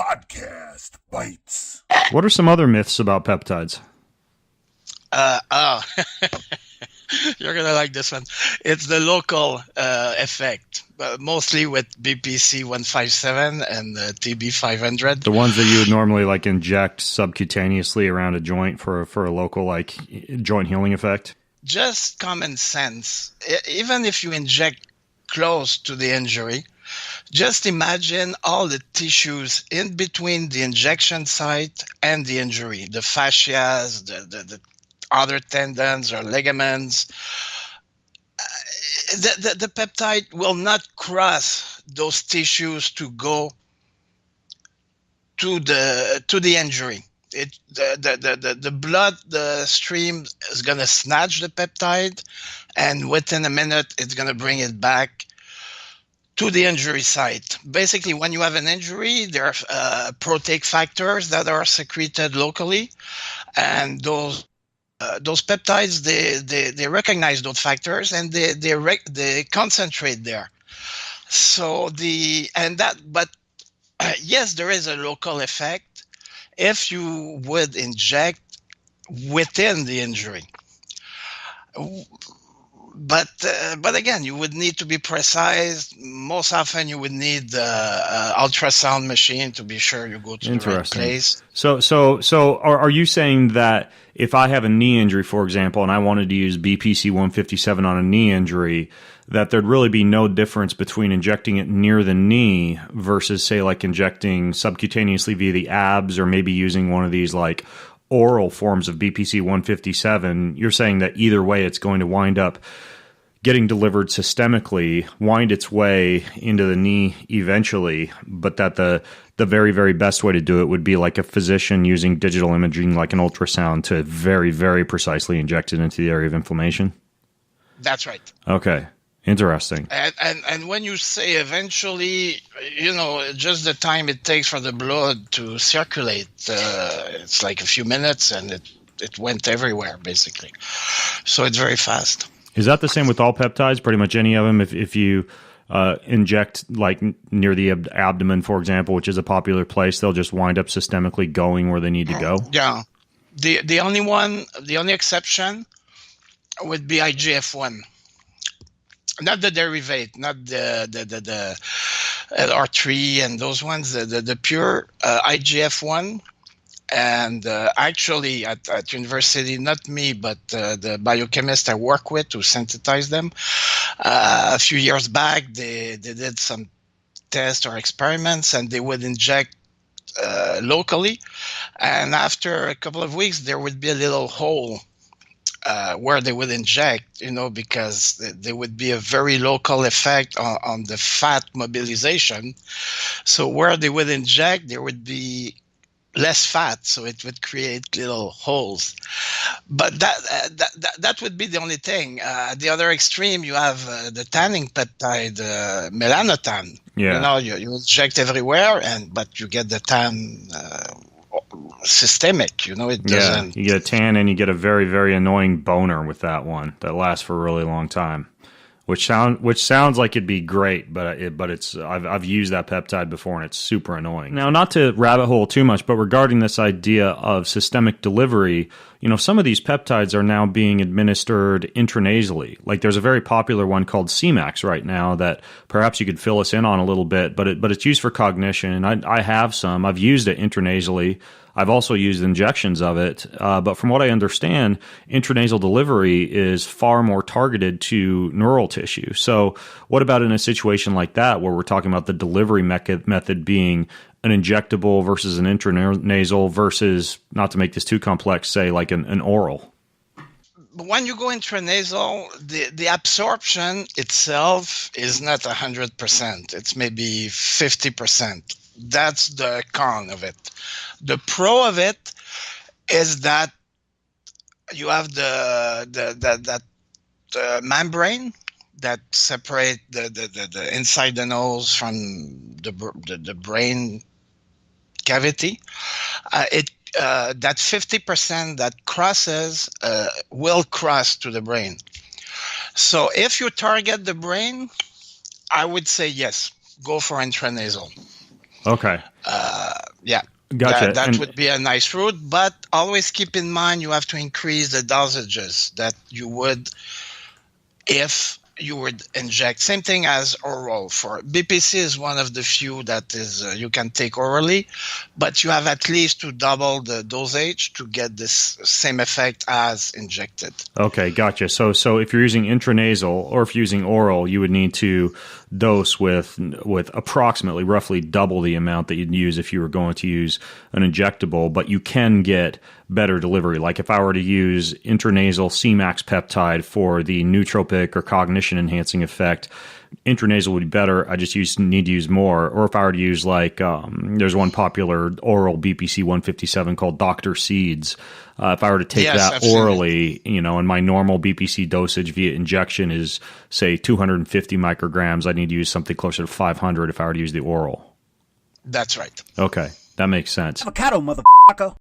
Podcast Bites. What are some other myths about peptides? Oh, you're gonna like this one. It's the local effect, but mostly with BPC 157 and TB 500. The ones that you would normally like inject subcutaneously around a joint for a local like joint healing effect? Just common sense. Even if you inject close to the injury, just imagine all the tissues in between the injection site and the injury, the fascias, the other tendons or ligaments. The peptide will not cross those tissues to go to the injury. The blood, the stream is going to snatch the peptide, and within a minute, it's going to bring it back to the injury site. Basically, when you have an injury, there are protein factors that are secreted locally, and those peptides they recognize those factors and they concentrate there. Yes, there is a local effect if you would inject within the injury. But again, you would need to be precise. Most often, you would need the ultrasound machine to be sure you go to the right place. So are you saying that if I have a knee injury, for example, and I wanted to use BPC 157 on a knee injury, that there'd really be no difference between injecting it near the knee versus, say, like injecting subcutaneously via the abs, or maybe using one of these like oral forms of BPC 157? You're saying that either way, it's going to wind up getting delivered systemically, wind its way into the knee eventually, but that the very, very best way to do it would be like a physician using digital imaging, like an ultrasound, to very, very precisely inject it into the area of inflammation? That's right. Okay. Interesting. And when you say eventually, just the time it takes for the blood to circulate, it's like a few minutes, and it went everywhere, basically. So it's very fast. Is that the same with all peptides? Pretty much any of them? If you inject like near the abdomen, for example, which is a popular place, they'll just wind up systemically going where they need to go? Yeah. The only exception would be IGF-1. Not the derivate, not the LR3 and those ones, the pure IGF-1. And actually at university, not me, but the biochemist I work with who synthesize them, a few years back, they did some tests or experiments, and they would inject locally. And after a couple of weeks, there would be a little hole where they would inject, because there would be a very local effect on the fat mobilization. So where they would inject, there would be less fat, so it would create little holes. But that would be the only thing. The other extreme, you have the tanning peptide, melanotan. Yeah. You inject everywhere, but you get the tan systemic. It doesn't. Yeah, you get a tan and you get a very, very annoying boner with that one that lasts for a really long time. Which sounds like it'd be great, but it's I've used that peptide before and it's super annoying. Now, not to rabbit hole too much, but regarding this idea of systemic delivery, some of these peptides are now being administered intranasally. Like there's a very popular one called CMAX right now that perhaps you could fill us in on a little bit, but it's used for cognition. I have some. I've used it intranasally. I've also used injections of it, but from what I understand, intranasal delivery is far more targeted to neural tissue. So what about in a situation like that where we're talking about the delivery method being an injectable versus an intranasal versus, not to make this too complex, say like an oral? When you go intranasal, the absorption itself is not 100%. It's maybe 50%. That's the con of it. The pro of it is that you have that membrane that separate the inside the nose from the brain cavity. That 50% that crosses will cross to the brain. So if you target the brain, I would say yes, go for intranasal. Okay. Yeah. Gotcha. That would be a nice route, but always keep in mind you have to increase the dosages that you would if you would inject. Same thing as oral. For BPC is one of the few that is you can take orally, but you have at least to double the dosage to get this same effect as injected. Okay, gotcha. So if you're using intranasal or if you're using oral, you would need to dose with approximately roughly double the amount that you'd use if you were going to use an injectable, but you can get better delivery. Like if I were to use intranasal Cmax peptide for the nootropic or cognition enhancing effect, intranasal would be better. I just need to use more. Or if I were to use there's one popular oral BPC 157 called Dr. Seeds. If I were to take that orally, and my normal BPC dosage via injection is say 250 micrograms, I need to use something closer to 500 if I were to use the oral. That's right. Okay, that makes sense. Avocado, motherfucker.